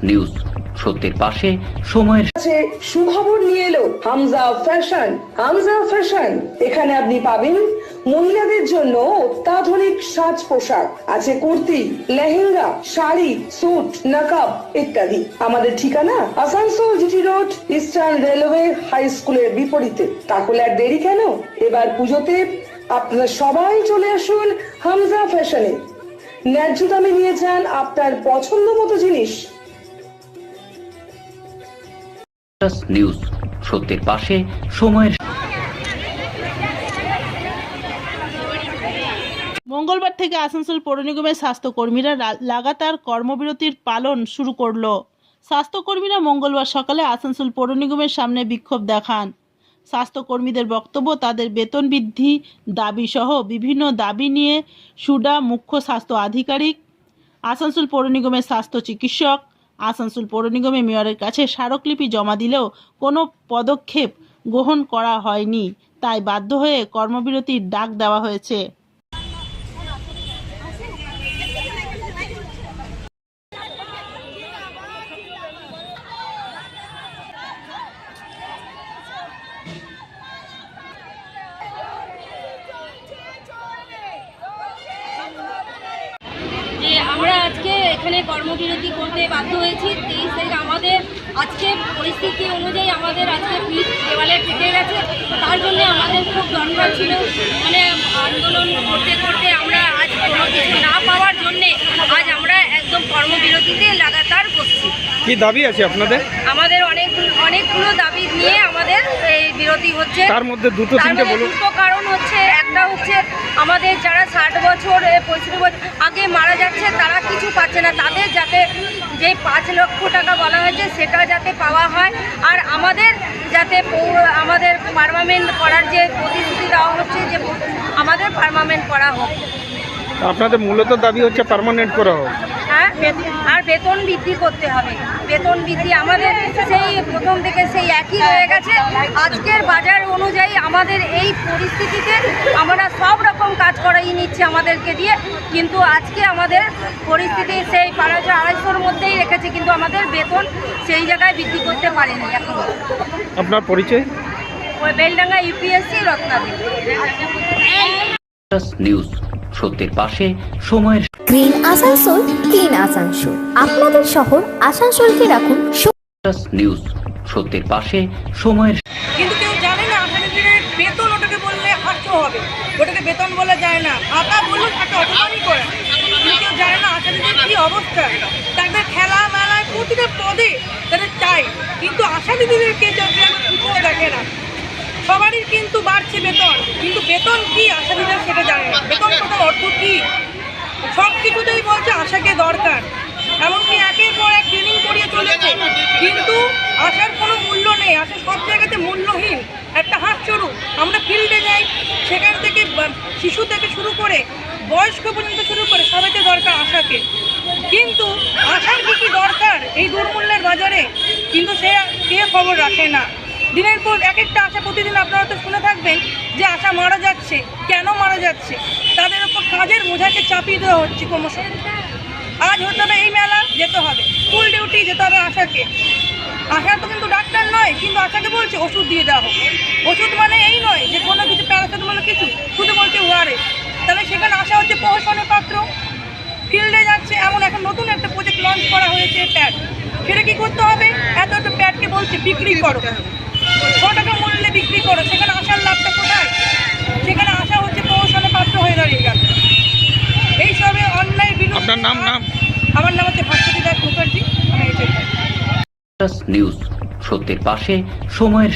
News সত্যের পাশে সময়ের সুখবর নিয়ে এলো হামজা ফ্যাশন। হামজা ফ্যাশন, এখানে আপনি পাবেন মহিলাদের জন্য অত্যাধুনিক সাজ পোশাক, আছে কুর্তি, লেহেঙ্গা, শাড়ি, স্যুট, নকাব ইত্যাদি। আমাদের ঠিকানা Asansol GT road, Eastern Railway High স্কুলের বিপরীতে। তাহলে আর দেরি কেন, এবার পুজোতে আপনারা সবাই চলে আসুন হামজা ফ্যাশনে। ন্যায্য দামে নিয়ে যান আপনার পছন্দ মতো জিনিস। নিউজ সত্যের পাশে সময়ের। মঙ্গলবার থেকে আসানসোল পৌর নিগমের স্বাস্থ্যকর্মীরা লাগাতার কর্মবিরতির পালন শুরু করলো। স্বাস্থ্যকর্মীরা মঙ্গলবার সকালে আসানসোল পৌর নিগমের সামনে বিক্ষোভ দেখান। স্বাস্থ্যকর্মীদের বক্তব্য, তাদের বেতন বৃদ্ধি দাবি সহ বিভিন্ন দাবি নিয়ে সুডা মুখ্য স্বাস্থ্য আধিকারিক, আসানসোল পৌর নিগমের স্বাস্থ্য চিকিৎসক, আসানসোল পৌর নিগমের মেয়রের কাছে স্মারকলিপি জমা দিলেও কোনো পদক্ষেপ গ্রহণ করা হয়নি। তাই বাধ্য হয়ে কর্মবিরতির ডাক দেওয়া হয়েছে। আমরা আজকে এখানে কর্মবিরতি করতে বাধ্য হয়েছি। 23 তারিখ আমাদের আজকে পরিস্থিতি অনুযায়ী আমাদের আজকে পিঠ দেওয়ালে ঠেকে গেছে। তার জন্য আমাদের খুব দরকার ছিল, মানে আন্দোলন করতে করতে আমরা আজ কোনো কিছু না পাওয়ার জন্যে আজ আমরা একদম কর্মবিরতিতে লাগাতার বসছি। কি দাবি আছে আপনাদের? আমাদের অনেকগুলো দাবি নিয়ে আমাদের এই বিরতি হচ্ছে। তার মধ্যে দুটো তিনটে বলুন। দুটো কারণ হচ্ছে, একটা হচ্ছে আমাদের যারা 60 বছর 65 বছর আগে মারা যাচ্ছে তারা কিছু পাচ্ছে না, তাদের যাতে যে 5 লক্ষ টাকা বলা হয়েছে সেটা যাতে পাওয়া হয়, আর আমাদের যাতে আমাদের পার্মানেন্ট করার যে প্রতিশ্রুতি দেওয়া হচ্ছে যে আমাদের পার্মানেন্ট করা হোক। আপনাদের মূলত দাবি হচ্ছে পার্মানেন্ট করা হোক। হ্যাঁ, আর বেতন বৃদ্ধি করতে হবে। বেতন বৃদ্ধি আমাদের সেই প্রথম থেকে সেই একই হয়ে গেছে। আজকের বাজার অনুযায়ী আমাদের এই পরিস্থিতিতে আমরা সব রকম কাজ করাই নিচ্ছি আমাদেরকে দিয়ে, কিন্তু আজকে আমাদের পরিস্থিতি সেই 1200-250-র মধ্যেই রেখেছে, কিন্তু আমাদের বেতন সেই জায়গায় বৃদ্ধি করতে পারেনি এখন। আপনার পরিচয়? বেলডাঙ্গা ইউপিএসসি রত্নাদি নিউজ সত্যের পাশে সময়ের। Green Asansol, clean Asansol. আপনাদের শহর আসানসোলকে রাখুন নিউজ সত্যের পাশে সময়ের। কিন্তু কেউ জানে না আসামিদের বেতন, ওটাকে বললে হাস্য হবে, ওটাকে বেতন বলা যায় না। আটা বললেও তাকে অপমানই করে, কিন্তু কেউ জানে না আসামিদের কী অবস্থা। তাদের খেলা মেলায় প্রতিটা পদে তাদের চাই, কিন্তু আশা দিদিদেরকে যদি পুজো দেখে না। সবারই কিন্তু বাড়ছে বেতন, কিন্তু বেতন কি আশা দিদিরা সেটা জানে না। বেতন কোথাও অর্থ কী, সব কিছুতেই বলছে আশাকে দরকার, এমনকি একের পর এক ট্রেনিং করিয়ে চলেছে, কিন্তু আশার কোনো মূল্য নেই। আশা সব জায়গাতে মূল্যহীন একটা হাস্যরূপ। আমরা ফিল্ডে যাই, সেখান থেকে শিশু থেকে শুরু করে বয়স্ক পর্যন্ত শুরু করে সবাইকে দরকার আশাকে, কিন্তু আশার কি দরকার এই দুর্মূল্যের বাজারে, কিন্তু সে কে খবর রাখে না। দিনের পর এক একটা আশা, প্রতিদিন আপনারা তো শুনে থাকবেন যে আশা মারা যাচ্ছে। কেন মারা যাচ্ছে? তাদের উপর কাজের বোঝাকে চাপিয়ে দেওয়া হচ্ছে ক্রমশ। আজ হতে হবে এই মেলা, যেতে হবে স্কুল ডিউটি, যেতে হবে আশাকে। আশা তো কিন্তু ডাক্তার নয়, কিন্তু আশাকে বলছে ওষুধ দিয়ে দেওয়া হোক। ওষুধ মানে এই নয় যে কোনো কিছু প্যারাসিটামল কিছু, শুধু বলছে ওয়ারে। তাহলে সেখানে আশা হচ্ছে প্রহসনের পাত্র। ফিল্ডে যাচ্ছে, এমন এখন নতুন একটা প্রজেক্ট লঞ্চ করা হয়েছে প্যাড। সেটা কী করতে হবে? এত প্যাডকে বলছে বিক্রি করো, 6 টাকা মূল্যে বিক্রি করো। সেখানে আশার লাভটা কোথায়? সেখানে আশা হচ্ছে প্রহসনের পাত্র হয়ে দাঁড়িয়ে গেল। এইসবে অন্যায় বিরুদ্ধে। আপনার নাম? আমার নাম হচ্ছে ভাস্বতী দাস মুখার্জি। আমি নিউজ সত্যের পাশে সময়ের।